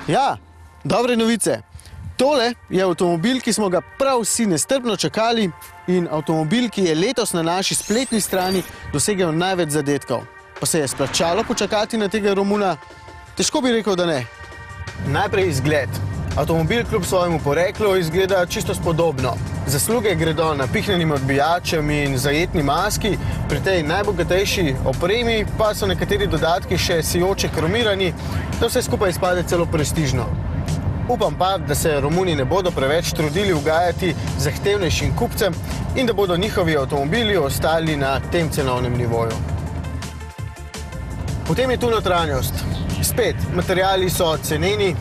Ja, dobre novice. Tole je avtomobil, ki smo ga prav vsi nestrpno čakali in avtomobil, ki je letos na naši spletni strani dosegel največ zadetkov. Pa se je splačalo počakati na tega Romuna? Težko bi rekel, da ne. Najprej izgled. Avtomobil kljub svojemu poreklu izgleda čisto spodobno. Zasluge gredo napihnjenim odbijačem in zajetni maski, pri tej najbogatejši opremi pa so nekateri dodatki še sijoče kromirani, da vse skupaj izpade celo prestižno. Upam pa, da se Romuni ne bodo preveč trudili ugajati zahtevnejšim kupcem in da bodo njihovi avtomobili ostali na tem cenovnem nivoju. Potem je tu notranjost. Spet, materiali so ceneni,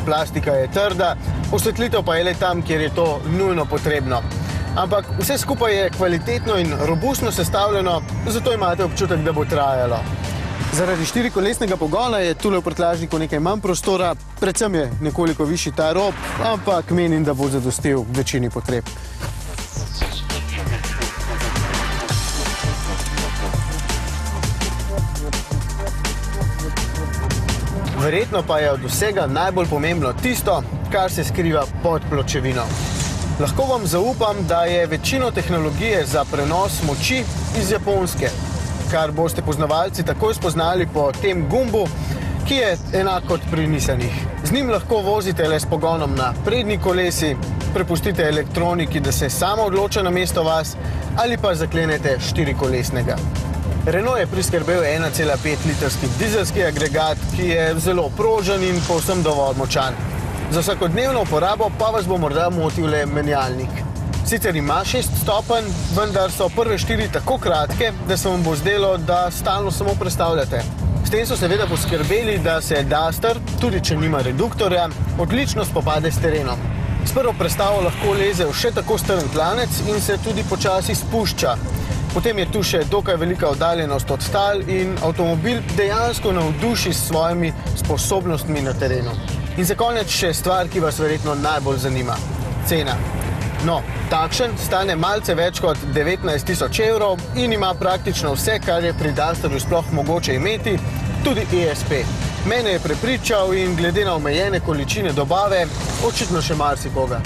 plastika je trda, osvetlitev pa je le tam, kjer je to nujno potrebno. Ampak vse skupaj je kvalitetno in robustno sestavljeno, zato imate občutek, da bo trajalo. Zaradi štirikolesnega pogona je tule v prtljažniku nekaj manj prostora, predvsem je nekoliko višji ta rob, ampak menim, da bo zadostil večini potreb. Verjetno pa je od vsega najbolj pomembno tisto, kar se skriva pod pločevino. Lahko vam zaupam, da je večino tehnologije za prenos moči iz Japonske, kar boste poznavalci takoj spoznali po tem gumbu, ki je enak kot pri Nissanih. Z njim lahko vozite le s pogonom na prednji kolesi, prepustite elektroniki, da se sama odloča namesto vas, ali pa zaklenete štirikolesnega. Renault je priskrbel 1,5 litrski dizelski agregat, ki je zelo prožen in povsem dovolj močan. Za vsakodnevno uporabo pa vas bo morda motil le menjalnik. Sicer ima 6 stopenj, vendar so prve 4 tako kratke, da se vam bo zdelo, da stalno samo prestavljate. S tem so seveda poskrbeli, da se Duster, tudi če nima reduktorja, odlično spopade s terenom. S prvo prestavo lahko leze v še tako strm klanec in se tudi počasi spušča. Potem je tu še dokaj velika oddaljenost od tal in avtomobil dejansko navduši s svojimi sposobnostmi na terenu. In za konec še stvar, ki vas verjetno najbolj zanima. Cena. No, takšen stane malce več kot 19 000 evrov in ima praktično vse, kar je pri Dusterju sploh mogoče imeti, tudi ESP. Mene je prepričal in glede na omejene količine dobave, očitno še marsikoga.